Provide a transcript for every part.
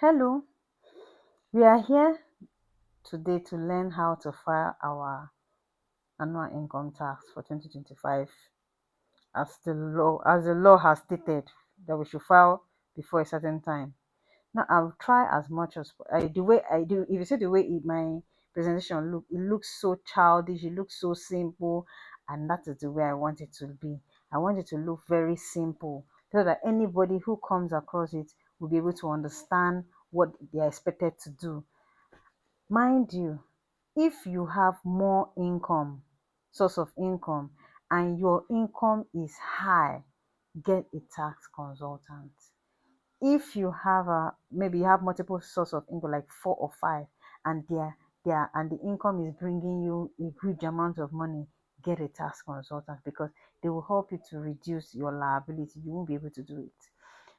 Hello, we are here today to learn how to file our annual income tax for 2025 as the law has stated that we should file before a certain time. Now I'll try as much as the way I do. If you see the way my presentation it looks so childish, it looks so simple, and that is the way I want it to be. I want it to look very simple so that anybody who comes across it will be able to understand what they are expected to do. Mind you, if you have more source of income, and your income is high, get a tax consultant. If you have maybe you have multiple source of income like 4 or 5, and the income is bringing you a huge amount of money, get a tax consultant because they will help you to reduce your liability. You won't be able to do it.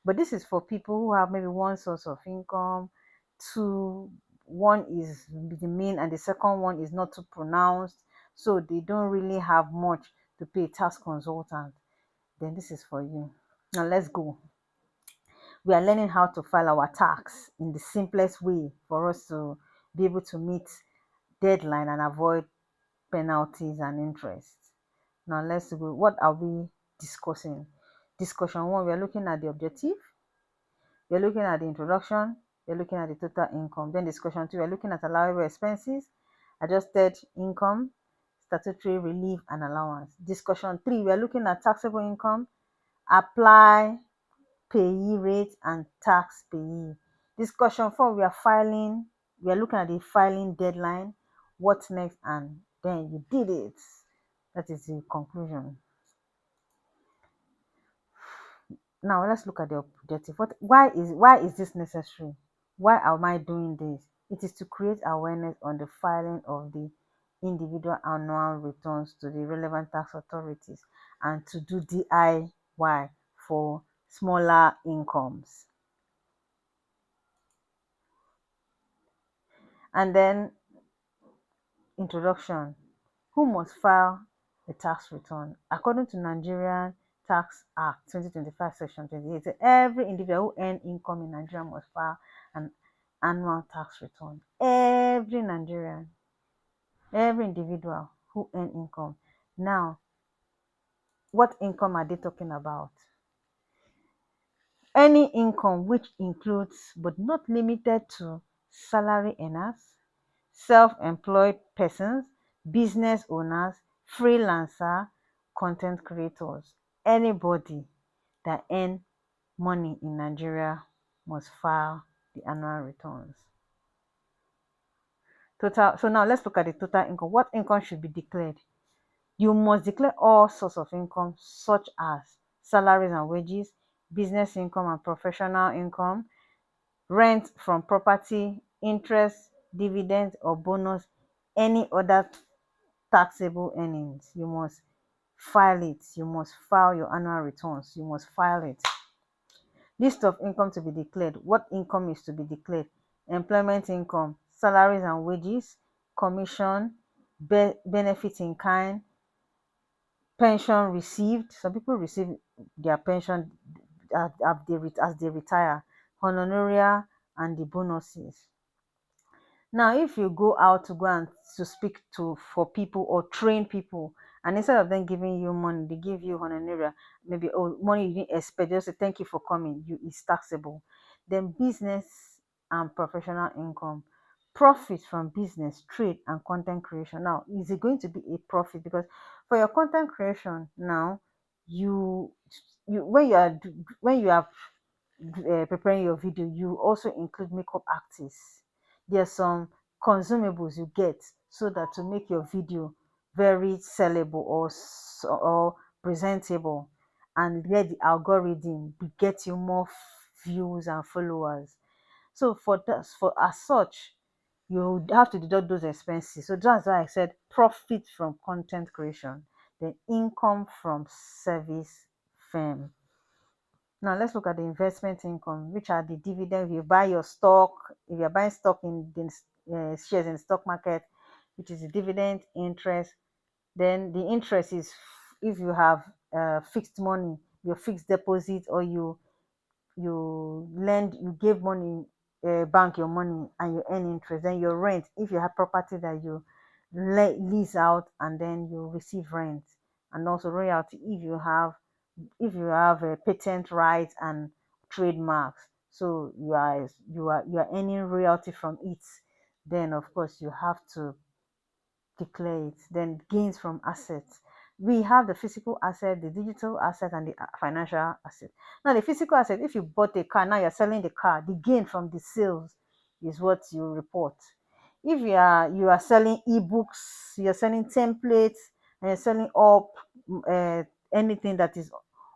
But this is for people who have maybe one source of income, two, one is the main and the second one is not too pronounced, so they don't really have much to pay a tax consultant. Then this is for you. Now let's go. We are learning how to file our tax in the simplest way for us to be able to meet deadline and avoid penalties and interest. Now let's go. What are we discussing? Discussion one, we are looking at the objective. We're looking at the introduction. We're looking at the total income. Then discussion two, we're looking at allowable expenses, adjusted income, statutory relief and allowance. Discussion three, we're looking at taxable income, apply, payee rate and tax payee. Discussion four, we are looking at the filing deadline, what's next, and then you did it. That is the conclusion. Now let's look at the objective. Why is this necessary? Why am I doing this? It is to create awareness on the filing of the individual annual returns to the relevant tax authorities and to do DIY for smaller incomes. And then introduction. Who must file a tax return? According to Nigerian Tax Act 2025 Section 28, every individual who earn income in Nigeria must file an annual tax return. Every Nigerian, every individual who earn income. Now, what income are they talking about? Any income which includes but not limited to salary earners, self-employed persons, business owners, freelancer, content creators. Anybody that earn money in Nigeria must file the annual returns. Total. So now let's look at the total income. What income should be declared? You must declare all sorts of income such as salaries and wages, business income and professional income, rent from property, interest, dividend or bonus, any other taxable earnings. You must file it. You must file your annual returns. You must file it. List of income to be declared. What income is to be declared? Employment income, salaries and wages, commission, benefit in kind, pension received. Some people receive their pension as they retire, honoraria, and the bonuses. Now, if you go out to go and to speak to for people or train people, and instead of them giving you money, they give you honoraria, maybe money you didn't expect, just say thank you for coming, it's taxable. Then business and professional income, profit from business, trade, and content creation. Now, is it going to be a profit? Because for your content creation, now you when you are preparing your video, you also include makeup artists. There's some consumables you get so that to make your video very sellable or presentable, and let the algorithm get you more views and followers. So for as such, you have to deduct those expenses. So that's why I said profit from content creation, then income from service firm. Now let's look at the investment income, which are the dividend. If you buy your stock, if you're buying stock in the shares in the stock market, which is the dividend interest. Then the interest is if you have fixed money, your fixed deposit, or you gave money bank your money and you earn interest. Then your rent, if you have property that you lease out and then you receive rent, and also royalty if you have a patent rights and trademarks. So you are earning royalty from it. Then of course you have to declare it. Then gains from assets. We have the physical asset, the digital asset, and the financial asset. Now, the physical asset, if you bought a car, now you're selling the car, the gain from the sales is what you report. If you are selling ebooks, you're selling templates, and you're selling up uh, anything that is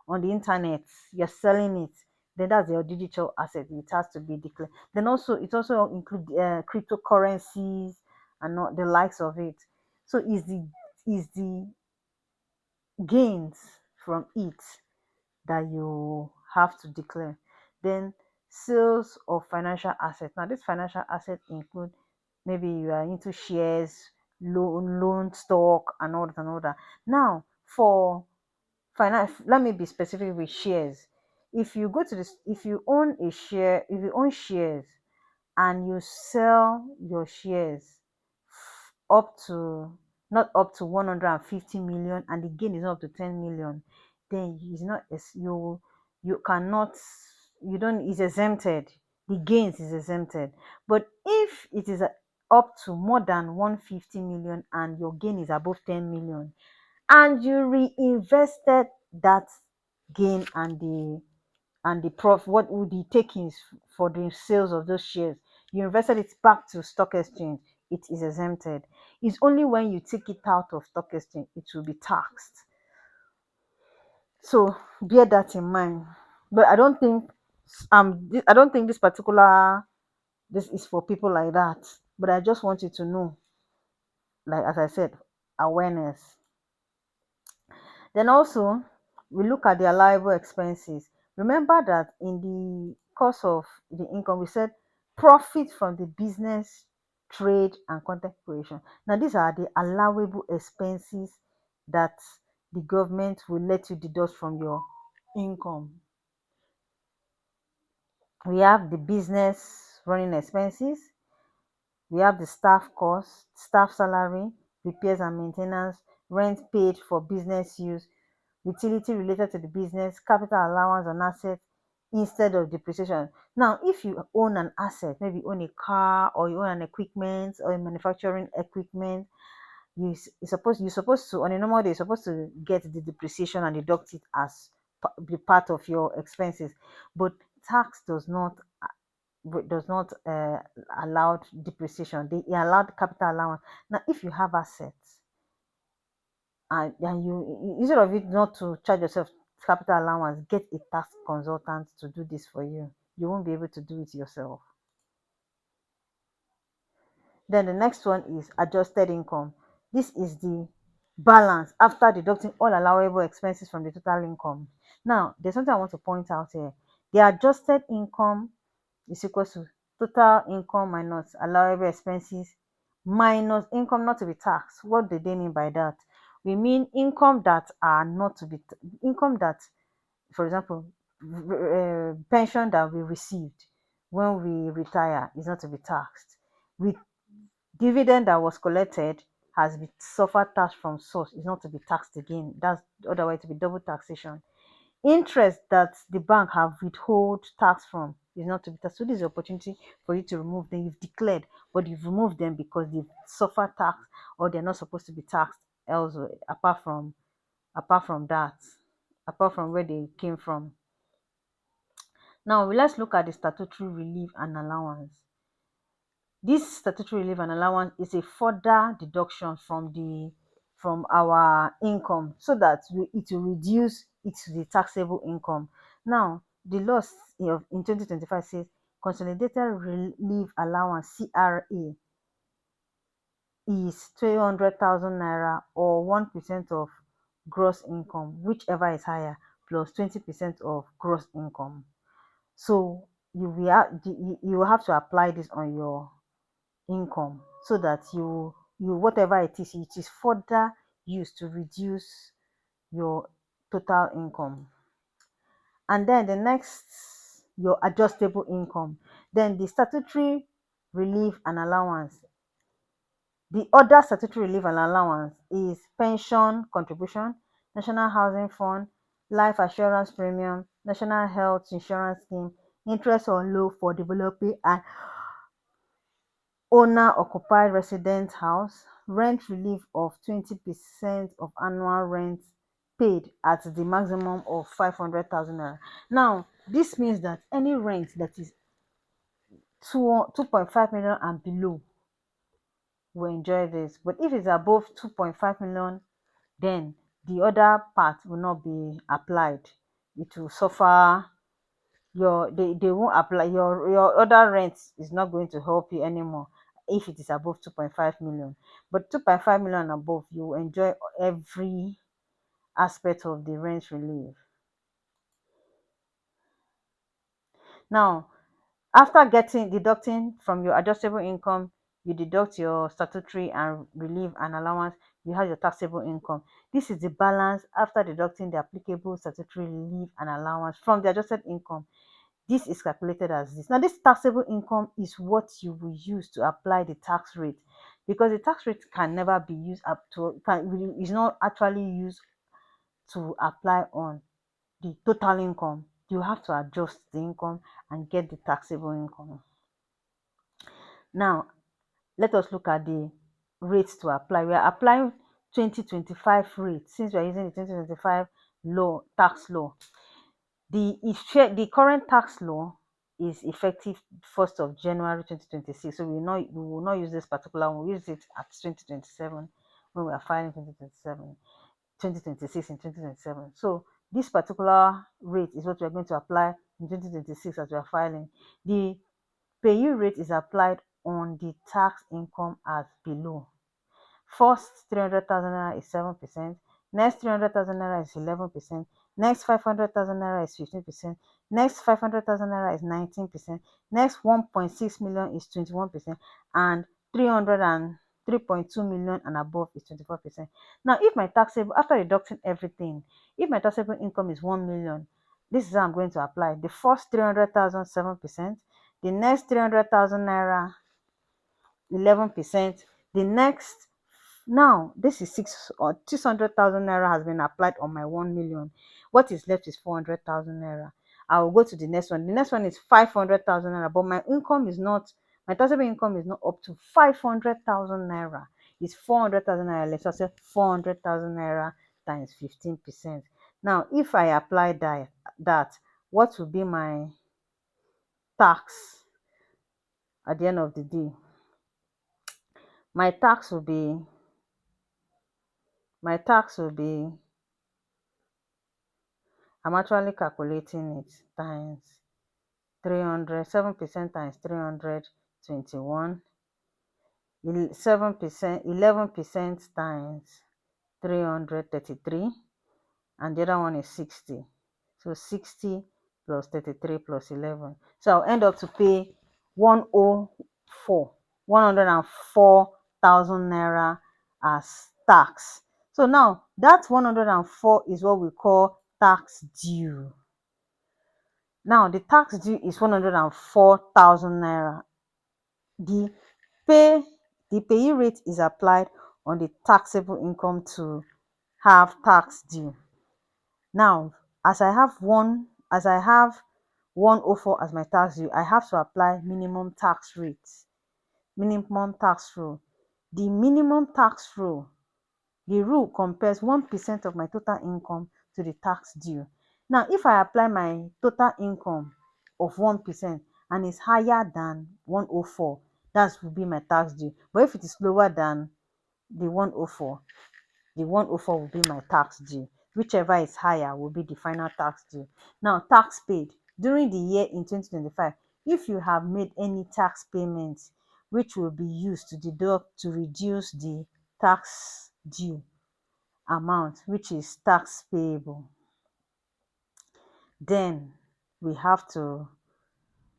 on the internet, you're selling it. Then that's your digital asset. It has to be declared. Then also it also include cryptocurrencies and not the likes of it. So is the gains from it that you have to declare. Then sales of financial assets. Now this financial asset include maybe you are into shares, loan stock, and all that and all that. Now for finance, let me be specific with shares. If you go to this, if you own a share, if you own shares and you sell your shares up to not up to 150 million and the gain is not up to 10 million, then it's not you cannot you don't is exempted. The gains is exempted. But if it is up to more than 150 million and your gain is above 10 million and you reinvested that gain and the profit, what would the takings for the sales of those shares, you invested it back to stock exchange, it is exempted. It's only when you take it out of stock exchange it will be taxed. So bear that in mind. But I don't think this is for people like that. But I just want you to know, like as I said, awareness. Then also, we look at the allowable expenses. Remember that in the course of the income, we said profit from the business, trade, and content creation. Now, these are the allowable expenses that the government will let you deduct from your income. We have the business running expenses, we have the staff cost, staff salary, repairs and maintenance, rent paid for business use, utility related to the business, capital allowance on assets instead of depreciation. Now, if you own an asset, maybe you own a car or you own an equipment or a manufacturing equipment, you're supposed to on a normal day you're supposed to get the depreciation and deduct it as be part of your expenses. But tax does not allow depreciation. They allowed capital allowance. Now, if you have assets and you instead of it not to charge yourself capital allowance, get a tax consultant to do this for you. You won't be able to do it yourself. Then the next one is adjusted income. This is the balance after deducting all allowable expenses from the total income. Now there's something I want to point out here. The adjusted income is equal to total income minus allowable expenses minus income not to be taxed. What do they mean by that? We mean income that are not to be income that, for example, pension that we received when we retire is not to be taxed. With dividend that was collected has been suffered tax from source is not to be taxed again. That's otherwise to be double taxation. Interest that the bank have withhold tax from is not to be taxed. So this is the opportunity for you to remove them. You've declared, but you've removed them because they've suffered tax or they're not supposed to be taxed elsewhere apart from that, apart from where they came from. Now let's look at the statutory relief and allowance. This statutory relief and allowance is a further deduction from our income so that it will reduce it to the taxable income. Now, the law in 2025 says consolidated relief allowance CRA is 300,000 naira or 1% of gross income, whichever is higher, plus 20% of gross income. So you will have to apply this on your income so that you whatever it is further used to reduce your total income. And then the next, your adjustable income. Then the statutory relief and allowance. The other statutory relief and allowance is pension contribution, national housing fund, life assurance premium, national health insurance scheme, interest on loan for developing an owner occupied residence house, rent relief of 20% of annual rent paid at the maximum of 500,000 naira. Now, this means that any rent that is 2.5 million and below will enjoy this. But if it's above 2.5 million, then the other part will not be applied. It will suffer they won't apply your other rent is not going to help you anymore if it is above 2.5 million. But 2.5 million and above, you will enjoy every aspect of the rent relief. Now, after getting deducting from your adjustable income, you deduct your statutory and relief and allowance, you have your taxable income. This is the balance after deducting the applicable statutory relief and allowance from the adjusted income. This is calculated as this. Now, this taxable income is what you will use to apply the tax rate, because the tax rate can never be used up to is not actually used to apply on the total income. You have to adjust the income and get the taxable income. Now, let us look at the rates to apply. We are applying 2025 rate since we are using the 2025 law tax law. The current tax law is effective 1st of January 2026. So we will not use this particular one. We use it at 2027 when we are filing 2027, 2026 and 2027. So this particular rate is what we are going to apply in 2026 as we are filing. The payee rate is applied on the tax income as below. First 300,000 naira is 7%, next 300,000 naira is 11%, next 500,000 naira is 15%, next 500,000 naira is 19%, next 1.6 million is 21%, and 303.2 million and above is 24%. Now, if my taxable, after deducting everything, if my taxable income is 1 million, this is how I'm going to apply. The first 300,000, 7%, the next 300,000 naira, 11%, the next, now this is 600,000 naira has been applied on my 1 million. What is left is 400,000 naira. I will go to the next one. The next one is 500,000 naira, but my income is not, my taxable income is not up to 500,000 naira. It's 400,000 naira left. So I say 400,000 naira times 15%. Now, if I apply that, what will be my tax at the end of the day? My tax will be my tax will be I'm actually calculating it times 300, 7% times 321, 7%, 11% times 333, and the other one is 60. So 60 plus 33 plus 11. So I'll end up to pay 104, 104,000 naira as tax. So now that 104 is what we call tax due. Now the tax due is 104,000 naira. The pay the payee rate is applied on the taxable income to have tax due. Now, as I have 104 as my tax due, I have to apply minimum tax rate. Minimum tax rule. The minimum tax rule, the rule compares 1% of my total income to the tax due. Now, if I apply my total income of 1% and is higher than 104, that will be my tax due. But if it is lower than the 104, the 104 will be my tax due. Whichever is higher will be the final tax due. Now, tax paid during the year in 2025. If you have made any tax payments which will be used to deduct to reduce the tax due amount, which is tax payable, then we have to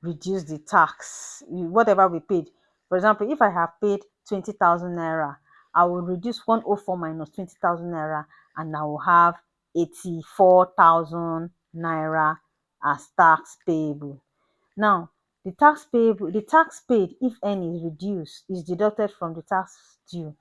reduce the tax, whatever we paid. For example, if I have paid 20,000 naira, I will reduce 104 minus 20,000 naira, and I will have 84,000 naira as tax payable. Now, The tax paid, if any, is reduced, is deducted from the tax due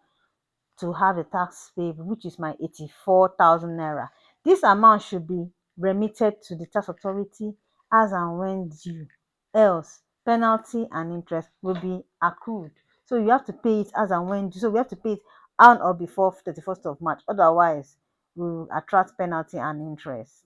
to have a tax payable, which is my 84,000 naira. This amount should be remitted to the tax authority as and when due, else penalty and interest will be accrued. So you have to pay it as and when due. So we have to pay it on or before 31st of March. Otherwise, we will attract penalty and interest.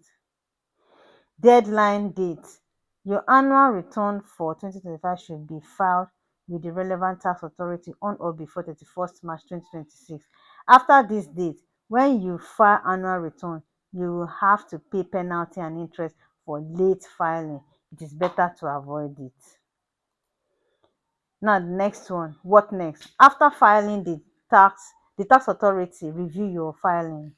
Deadline date. Your annual return for 2025 should be filed with the relevant tax authority on or before 31st March 2026. After this date, when you file annual return, you will have to pay penalty and interest for late filing. It is better to avoid it. Now the next one, what next? After filing the tax authority review your filing.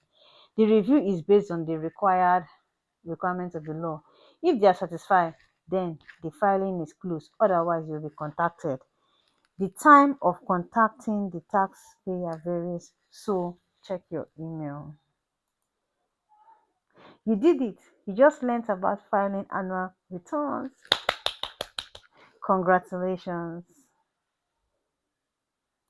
The review is based on the requirements of the law. If they are satisfied, then the filing is closed. Otherwise, you'll be contacted. The time of contacting the taxpayer varies, so check your email. You did it. You just learned about filing annual returns. Congratulations.